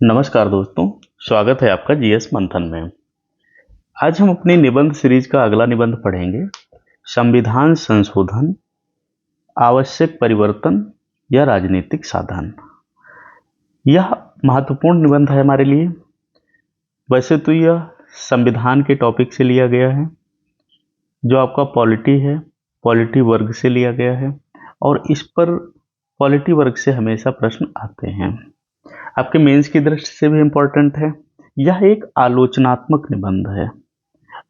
नमस्कार दोस्तों, स्वागत है आपका जीएस मंथन में। आज हम अपनी निबंध सीरीज का अगला निबंध पढ़ेंगे। संविधान संशोधन, आवश्यक परिवर्तन या राजनीतिक साधन। यह महत्वपूर्ण निबंध है हमारे लिए। वैसे तो यह संविधान के टॉपिक से लिया गया है, जो आपका पॉलिटी वर्ग से लिया गया है, और इस पर पॉलिटी वर्ग से हमेशा प्रश्न आते हैं। आपके मेंस की दृष्टि से भी इम्पोर्टेंट है। यह एक आलोचनात्मक निबंध है।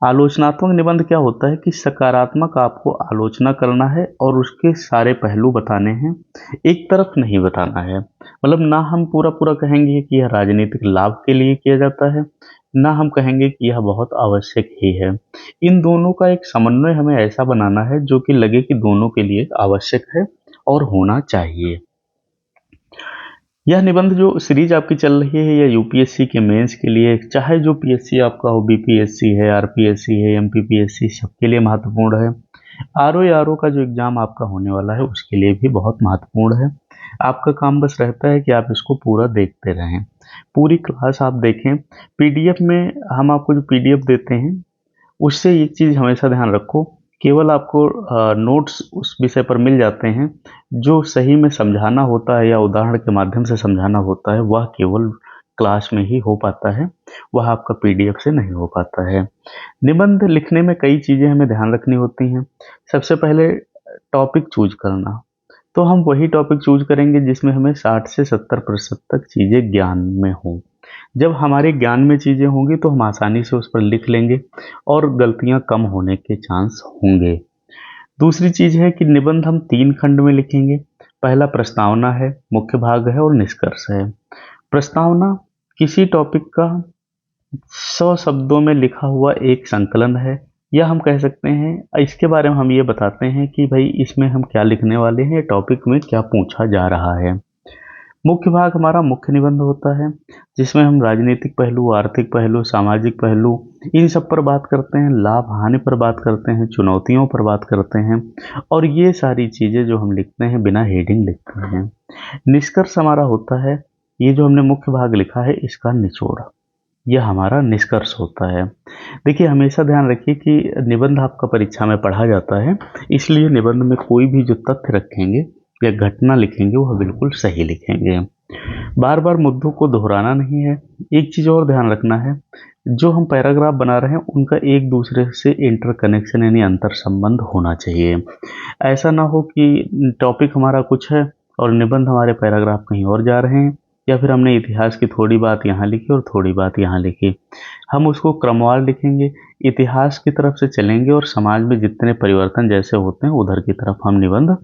आलोचनात्मक निबंध क्या होता है कि सकारात्मक आपको आलोचना करना है और उसके सारे पहलू बताने हैं, एक तरफ नहीं बताना है। मतलब ना हम पूरा पूरा कहेंगे कि यह राजनीतिक लाभ के लिए किया जाता है, ना हम कहेंगे कि यह बहुत आवश्यक ही है। इन दोनों का एक समन्वय हमें ऐसा बनाना है जो कि लगे कि दोनों के लिए आवश्यक है और होना चाहिए। यह निबंध जो सीरीज आपकी चल रही है, या यूपीएससी के मेंस के लिए, चाहे जो पीएससी आपका हो, बीपीएससी है, आरपीएससी है, एमपीपीएससी, सबके लिए महत्वपूर्ण है। आरओ का जो एग्जाम आपका होने वाला है उसके लिए भी बहुत महत्वपूर्ण है। आपका काम बस रहता है कि आप इसको पूरा देखते रहें, पूरी क्लास आप देखें। पीडीएफ में हम आपको जो पीडीएफ देते हैं उससे एक चीज़ हमेशा ध्यान रखो, केवल आपको नोट्स उस विषय पर मिल जाते हैं। जो सही में समझाना होता है या उदाहरण के माध्यम से समझाना होता है वह केवल क्लास में ही हो पाता है, वह आपका पीडीएफ से नहीं हो पाता है। निबंध लिखने में कई चीज़ें हमें ध्यान रखनी होती हैं। सबसे पहले टॉपिक चूज करना, तो हम वही टॉपिक चूज करेंगे जिसमें हमें 60 से 70% तक चीज़ें ज्ञान में हों। जब हमारे ज्ञान में चीज़ें होंगी तो हम आसानी से उस पर लिख लेंगे और गलतियां कम होने के चांस होंगे। दूसरी चीज़ है कि निबंध हम 3 खंड में लिखेंगे। पहला प्रस्तावना है, मुख्य भाग है और निष्कर्ष है। प्रस्तावना किसी टॉपिक का 100 शब्दों में लिखा हुआ एक संकलन है, या हम कह सकते हैं इसके बारे में हम ये बताते हैं कि भाई इसमें हम क्या लिखने वाले हैं, टॉपिक में क्या पूछा जा रहा है। मुख्य भाग हमारा मुख्य निबंध होता है, जिसमें हम राजनीतिक पहलू, आर्थिक पहलू, सामाजिक पहलू, इन सब पर बात करते हैं, लाभ हानि पर बात करते हैं, चुनौतियों पर बात करते हैं, और ये सारी चीज़ें जो हम लिखते हैं बिना हेडिंग लिखते हैं। निष्कर्ष हमारा होता है, ये जो हमने मुख्य भाग लिखा है इसका निचोड़, यह हमारा निष्कर्ष होता है। देखिए, हमेशा ध्यान रखिए कि निबंध आपका परीक्षा में पढ़ा जाता है, इसलिए निबंध में कोई भी जो तथ्य रखेंगे या घटना लिखेंगे वह बिल्कुल सही लिखेंगे। बार बार मुद्दों को दोहराना नहीं है। एक चीज़ और ध्यान रखना है, जो हम पैराग्राफ बना रहे हैं उनका एक दूसरे से इंटरकनेक्शन यानी अंतर संबंध होना चाहिए। ऐसा ना हो कि टॉपिक हमारा कुछ है और निबंध हमारे पैराग्राफ कहीं और जा रहे हैं, या फिर हमने इतिहास की थोड़ी बात यहाँ लिखी और थोड़ी बात यहाँ लिखी। हम उसको क्रमवार लिखेंगे, इतिहास की तरफ से चलेंगे और समाज में जितने परिवर्तन जैसे होते हैं उधर की तरफ हम निबंध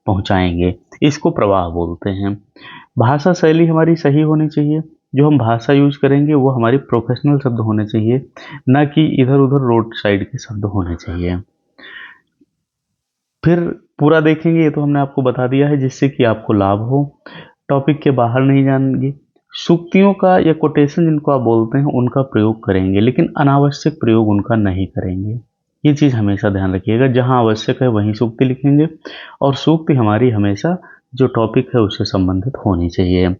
पहुँचाएंगे। इसको प्रवाह बोलते हैं। भाषा शैली हमारी सही होनी चाहिए। जो हम भाषा यूज करेंगे वो हमारी प्रोफेशनल शब्द होने चाहिए, ना कि इधर उधर रोड साइड के शब्द होने चाहिए। फिर पूरा देखेंगे, ये तो हमने आपको बता दिया है, जिससे कि आपको लाभ हो। टॉपिक के बाहर नहीं जाएंगे। सूक्तियों का या कोटेशन जिनको आप बोलते हैं उनका प्रयोग करेंगे, लेकिन अनावश्यक प्रयोग उनका नहीं करेंगे। ये चीज़ हमेशा ध्यान रखिएगा, जहाँ आवश्यक है वहीं सूक्ति लिखेंगे, और सूक्ति हमारी हमेशा जो टॉपिक है उससे संबंधित होनी चाहिए।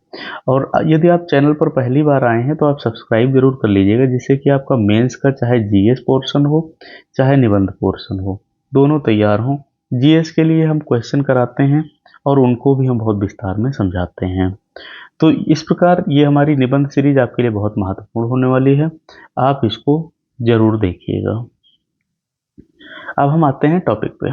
और यदि आप चैनल पर पहली बार आए हैं तो आप सब्सक्राइब जरूर कर लीजिएगा, जिससे कि आपका मेंस का चाहे जीएस पोर्शन हो चाहे निबंध पोर्शन हो, दोनों तैयार हों। जीएस के लिए हम क्वेश्चन कराते हैं और उनको भी हम बहुत विस्तार में समझाते हैं। तो इस प्रकार ये हमारी निबंध सीरीज आपके लिए बहुत महत्वपूर्ण होने वाली है, आप इसको जरूर देखिएगा। अब हम आते हैं टॉपिक पे।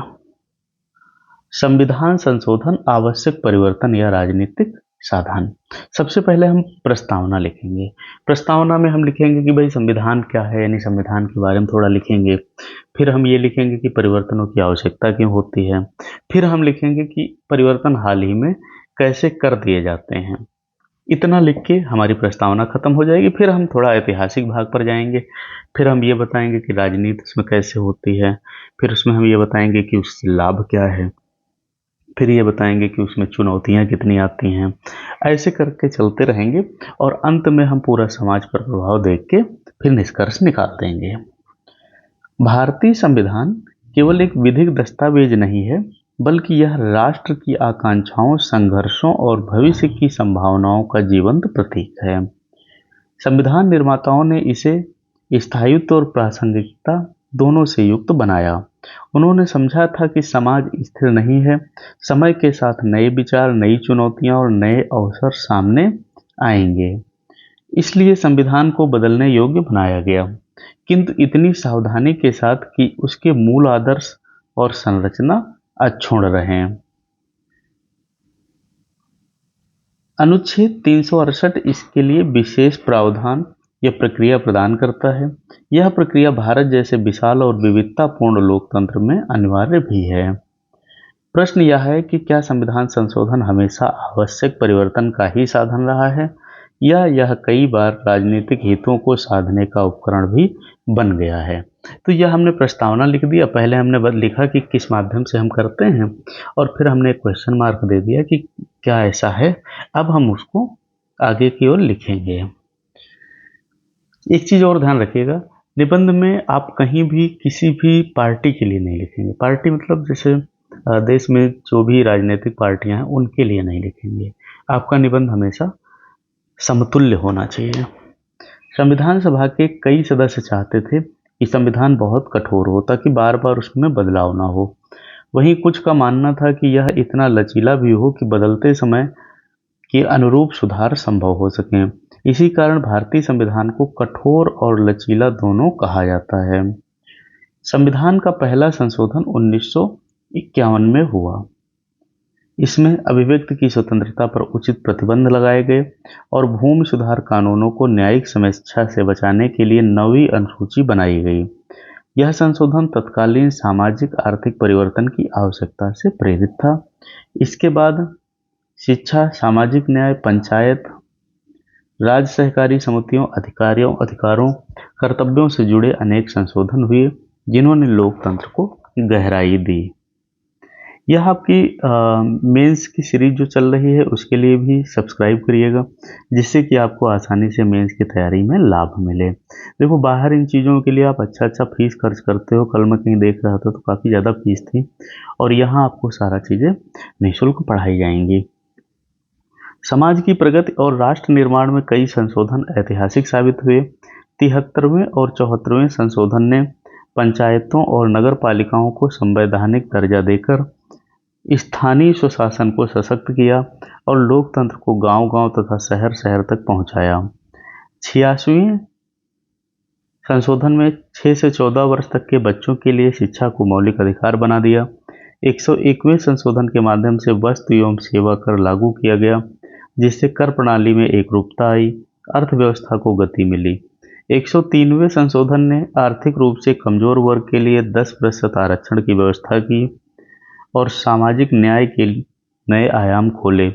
संविधान संशोधन, आवश्यक परिवर्तन या राजनीतिक साधन। सबसे पहले हम प्रस्तावना लिखेंगे। प्रस्तावना में हम लिखेंगे कि भाई संविधान क्या है, यानी संविधान के बारे में थोड़ा लिखेंगे। फिर हम ये लिखेंगे कि परिवर्तनों की आवश्यकता क्यों होती है। फिर हम लिखेंगे कि परिवर्तन हाल ही में कैसे कर दिए जाते हैं। इतना लिख के हमारी प्रस्तावना खत्म हो जाएगी। फिर हम थोड़ा ऐतिहासिक भाग पर जाएंगे। फिर हम ये बताएंगे कि राजनीति उसमें कैसे होती है। फिर उसमें हम ये बताएंगे कि उससे लाभ क्या है। फिर ये बताएंगे कि उसमें चुनौतियां कितनी आती हैं। ऐसे करके चलते रहेंगे और अंत में हम पूरा समाज पर प्रभाव देख के फिर निष्कर्ष निकाल देंगे। भारतीय संविधान केवल एक विधिक दस्तावेज नहीं है, बल्कि यह राष्ट्र की आकांक्षाओं, संघर्षों और भविष्य की संभावनाओं का जीवंत प्रतीक है। संविधान निर्माताओं ने इसे स्थायित्व और प्रासंगिकता दोनों से युक्त बनाया। उन्होंने समझा था कि समाज स्थिर नहीं है, समय के साथ नए विचार, नई चुनौतियां और नए अवसर सामने आएंगे। इसलिए संविधान को बदलने योग्य बनाया गया, किंतु इतनी सावधानी के साथ कि उसके मूल आदर्श और संरचना अक्षुण्ण रहें। अनुच्छेद 368 इसके लिए विशेष प्रावधान या प्रक्रिया प्रदान करता है। यह प्रक्रिया भारत जैसे विशाल और विविधतापूर्ण लोकतंत्र में अनिवार्य भी है। प्रश्न यह है कि क्या संविधान संशोधन हमेशा आवश्यक परिवर्तन का ही साधन रहा है, या यह कई बार राजनीतिक हितों को साधने का उपकरण भी बन गया है। तो यह हमने प्रस्तावना लिख दिया, पहले हमने बस लिखा कि किस माध्यम से हम करते हैं, और फिर हमने एक क्वेश्चन मार्क दे दिया कि क्या ऐसा है। अब हम उसको आगे की ओर लिखेंगे। एक चीज और ध्यान रखिएगा, निबंध में आप कहीं भी किसी भी पार्टी के लिए नहीं लिखेंगे। पार्टी मतलब जैसे देश में जो भी राजनीतिक पार्टियां हैं उनके लिए नहीं लिखेंगे। आपका निबंध हमेशा समतुल्य होना चाहिए। संविधान सभा के कई सदस्य चाहते थे कि संविधान बहुत कठोर हो ताकि बार बार उसमें बदलाव ना हो। वहीं कुछ का मानना था कि यह इतना लचीला भी हो कि बदलते समय के अनुरूप सुधार संभव हो सके। इसी कारण भारतीय संविधान को कठोर और लचीला दोनों कहा जाता है। संविधान का पहला संशोधन 1951 में हुआ। इसमें अभिव्यक्ति की स्वतंत्रता पर उचित प्रतिबंध लगाए गए और भूमि सुधार कानूनों को न्यायिक समीक्षा से बचाने के लिए नवी अनुसूची बनाई गई। यह संशोधन तत्कालीन सामाजिक आर्थिक परिवर्तन की आवश्यकता से प्रेरित था। इसके बाद शिक्षा, सामाजिक न्याय, पंचायत राज, सहकारी समितियों, अधिकारों, कर्तव्यों से जुड़े अनेक संशोधन हुए जिन्होंने लोकतंत्र को गहराई दी। यह आपकी मेंस की सीरीज जो चल रही है उसके लिए भी सब्सक्राइब करिएगा, जिससे कि आपको आसानी से मेंस की तैयारी में लाभ मिले। देखो, बाहर इन चीज़ों के लिए आप अच्छा फीस खर्च करते हो। कल मैं कहीं देख रहा था तो काफ़ी ज़्यादा फीस थी, और यहाँ आपको सारा चीज़ें निःशुल्क पढ़ाई जाएंगी। समाज की प्रगति और राष्ट्र निर्माण में कई संशोधन ऐतिहासिक साबित हुए। 73वें और 74वें संशोधन ने पंचायतों और नगर पालिकाओं को संवैधानिक दर्जा देकर स्थानीय स्वशासन को सशक्त किया और लोकतंत्र को गांव-गांव तथा शहर-शहर तक पहुंचाया। 86वें संशोधन में 6 से 14 वर्ष तक के बच्चों के लिए शिक्षा को मौलिक अधिकार बना दिया। 101वें संशोधन के माध्यम से वस्तु एवं सेवा कर लागू किया गया, जिससे कर प्रणाली में एकरूपता आई, अर्थव्यवस्था को गति मिली। 103वें संशोधन ने आर्थिक रूप से कमजोर वर्ग के लिए 10% आरक्षण की व्यवस्था की और सामाजिक न्याय के नए आयाम खोले।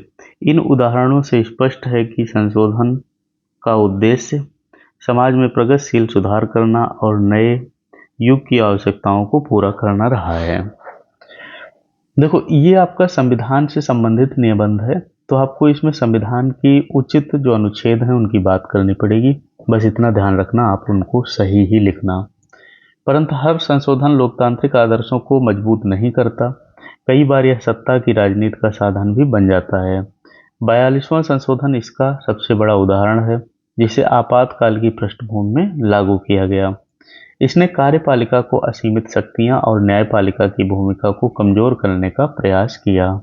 इन उदाहरणों से स्पष्ट है कि संशोधन का उद्देश्य समाज में प्रगतिशील सुधार करना और नए युग की आवश्यकताओं को पूरा करना रहा है। देखो, ये आपका संविधान से संबंधित निबंध है, तो आपको इसमें संविधान की उचित जो अनुच्छेद हैं उनकी बात करनी पड़ेगी। बस इतना ध्यान रखना, आप उनको सही ही लिखना। परंतु हर संशोधन लोकतांत्रिक आदर्शों को मजबूत नहीं करता। कई बार यह सत्ता की राजनीति का साधन भी बन जाता है। 42वां संशोधन इसका सबसे बड़ा उदाहरण है, जिसे आपातकाल की पृष्ठभूमि में लागू किया गया। इसने कार्यपालिका को असीमित शक्तियां और न्यायपालिका की भूमिका को कमजोर करने का प्रयास किया।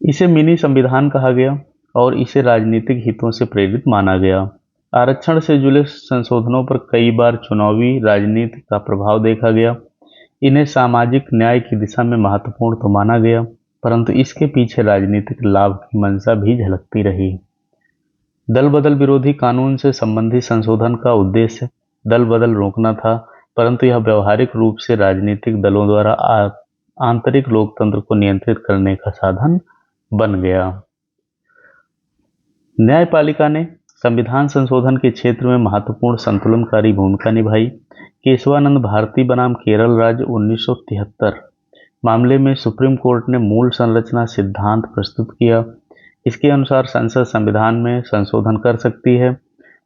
इसे मिनी संविधान कहा गया और इसे राजनीतिक हितों से प्रेरित माना गया। आरक्षण से जुड़े संशोधनों पर कई बार चुनावी राजनीति का प्रभाव देखा गया। इन्हें सामाजिक न्याय की दिशा में महत्वपूर्ण तो माना गया, परंतु इसके पीछे राजनीतिक लाभ की मंशा भी झलकती रही। दल बदल विरोधी कानून से संबंधित संशोधन का उद्देश्य दल बदल रोकना था, परंतु यह व्यवहारिक रूप से राजनीतिक दलों द्वारा आंतरिक लोकतंत्र को नियंत्रित करने का साधन बन गया। न्यायपालिका ने संविधान संशोधन के क्षेत्र में महत्वपूर्ण संतुलनकारी भूमिका निभाई। केशवानंद भारती बनाम केरल राज्य 1973 मामले में सुप्रीम कोर्ट ने मूल संरचना सिद्धांत प्रस्तुत किया। इसके अनुसार संसद संविधान में संशोधन कर सकती है,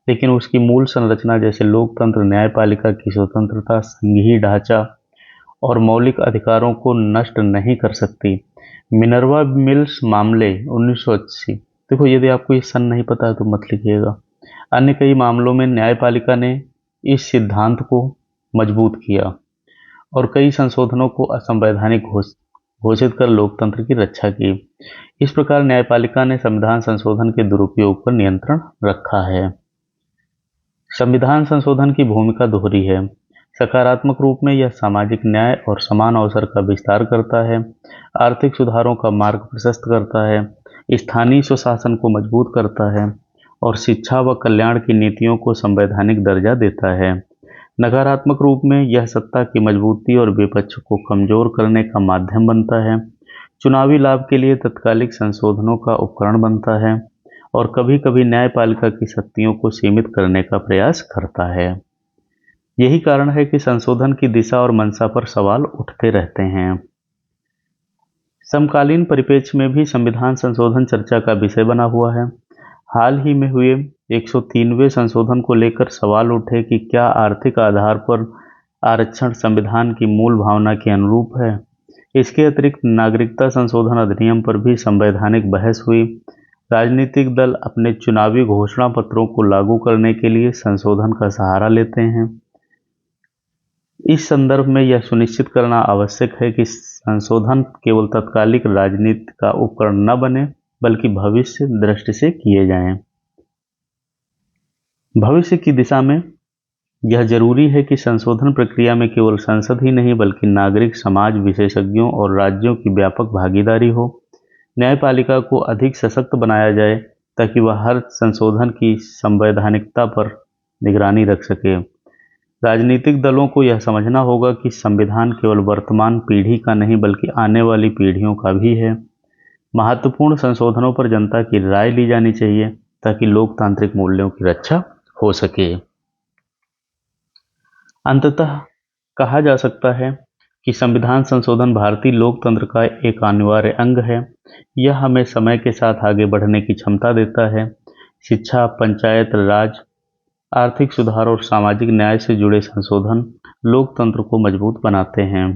लेकिन उसकी मूल संरचना जैसे लोकतंत्र, न्यायपालिका की स्वतंत्रता, संघीय ढांचा और मौलिक अधिकारों को नष्ट नहीं कर सकती। मिनर्वा मिल्स मामले 1980। देखो, यदि आपको ये सन नहीं पता है तो मत लिखिएगा। अन्य कई मामलों में न्यायपालिका ने इस सिद्धांत को मजबूत किया और कई संशोधनों को असंवैधानिक घोषित कर लोकतंत्र की रक्षा की। इस प्रकार न्यायपालिका ने संविधान संशोधन के दुरुपयोग पर नियंत्रण रखा है। संविधान संशोधन की भूमिका दोहरी है। सकारात्मक रूप में यह सामाजिक न्याय और समान अवसर का विस्तार करता है, आर्थिक सुधारों का मार्ग प्रशस्त करता है, स्थानीय स्वशासन को मजबूत करता है और शिक्षा व कल्याण की नीतियों को संवैधानिक दर्जा देता है। नकारात्मक रूप में यह सत्ता की मजबूती और विपक्ष को कमजोर करने का माध्यम बनता है, चुनावी लाभ के लिए तत्कालिक संशोधनों का उपकरण बनता है और कभी-कभी न्यायपालिका की शक्तियों को सीमित करने का प्रयास करता है। यही कारण है कि संशोधन की दिशा और मंशा पर सवाल उठते रहते हैं। समकालीन परिप्रेक्ष्य में भी संविधान संशोधन चर्चा का विषय बना हुआ है। हाल ही में हुए 103वें संशोधन को लेकर सवाल उठे कि क्या आर्थिक आधार पर आरक्षण संविधान की मूल भावना के अनुरूप है। इसके अतिरिक्त नागरिकता संशोधन अधिनियम पर भी संवैधानिक बहस हुई। राजनीतिक दल अपने चुनावी घोषणा पत्रों को लागू करने के लिए संशोधन का सहारा लेते हैं। इस संदर्भ में यह सुनिश्चित करना आवश्यक है कि संशोधन केवल तात्कालिक राजनीति का उपकरण न बने, बल्कि भविष्य दृष्टि से किए जाएं। भविष्य की दिशा में यह जरूरी है कि संशोधन प्रक्रिया में केवल संसद ही नहीं बल्कि नागरिक समाज, विशेषज्ञों और राज्यों की व्यापक भागीदारी हो। न्यायपालिका को अधिक सशक्त बनाया जाए ताकि वह हर संशोधन की संवैधानिकता पर निगरानी रख सके। राजनीतिक दलों को यह समझना होगा कि संविधान केवल वर्तमान पीढ़ी का नहीं बल्कि आने वाली पीढ़ियों का भी है। महत्वपूर्ण संशोधनों पर जनता की राय ली जानी चाहिए ताकि लोकतांत्रिक मूल्यों की रक्षा हो सके। अंततः कहा जा सकता है कि संविधान संशोधन भारतीय लोकतंत्र का एक अनिवार्य अंग है। यह हमें समय के साथ आगे बढ़ने की क्षमता देता है। शिक्षा, पंचायत राज, आर्थिक सुधार और सामाजिक न्याय से जुड़े संशोधन लोकतंत्र को मजबूत बनाते हैं,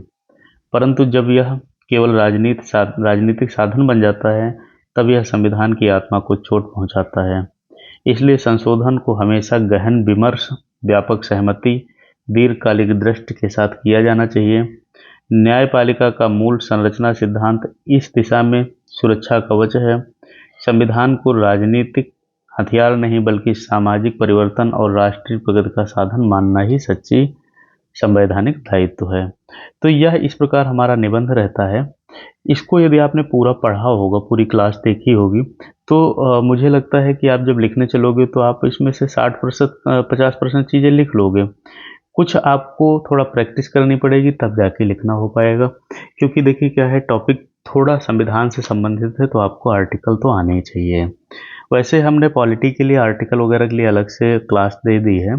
परंतु जब यह केवल राजनीतिक साधन बन जाता है तब यह संविधान की आत्मा को चोट पहुंचाता है। इसलिए संशोधन को हमेशा गहन विमर्श, व्यापक सहमति, दीर्घकालिक दृष्टि के साथ किया जाना चाहिए। न्यायपालिका का मूल संरचना सिद्धांत इस दिशा में सुरक्षा कवच है। संविधान को राजनीतिक हथियार नहीं बल्कि सामाजिक परिवर्तन और राष्ट्रीय प्रगति का साधन मानना ही सच्ची संवैधानिक दायित्व है। तो यह इस प्रकार हमारा निबंध रहता है। इसको यदि आपने पूरा पढ़ा होगा, पूरी क्लास देखी होगी, तो मुझे लगता है कि आप जब लिखने चलोगे तो आप इसमें से 60% 50% चीज़ें लिख लोगे। कुछ आपको थोड़ा प्रैक्टिस करनी पड़ेगी तब जाके लिखना हो पाएगा, क्योंकि देखिए क्या है, टॉपिक थोड़ा संविधान से संबंधित है तो आपको आर्टिकल तो आने ही चाहिए। वैसे हमने पॉलिटी के लिए आर्टिकल वगैरह के लिए अलग से क्लास दे दी है,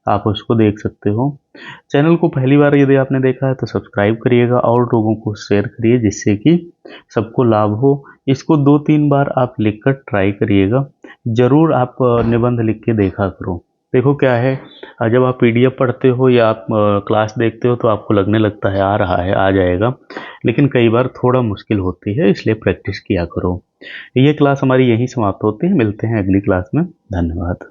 आप उसको देख सकते हो। चैनल को पहली बार यदि आपने देखा है तो सब्सक्राइब करिएगा और लोगों को शेयर करिए जिससे कि सबको लाभ हो। इसको 2-3 बार आप लिखकर ट्राई करिएगा। ज़रूर आप निबंध लिख के देखा करो। देखो क्या है, जब आप पीडीएफ पढ़ते हो या आप क्लास देखते हो तो आपको लगने लगता है आ रहा है, आ जाएगा, लेकिन कई बार थोड़ा मुश्किल होती है, इसलिए प्रैक्टिस किया करो। ये क्लास हमारी यहीं समाप्त होती है। मिलते हैं अगली क्लास में। धन्यवाद।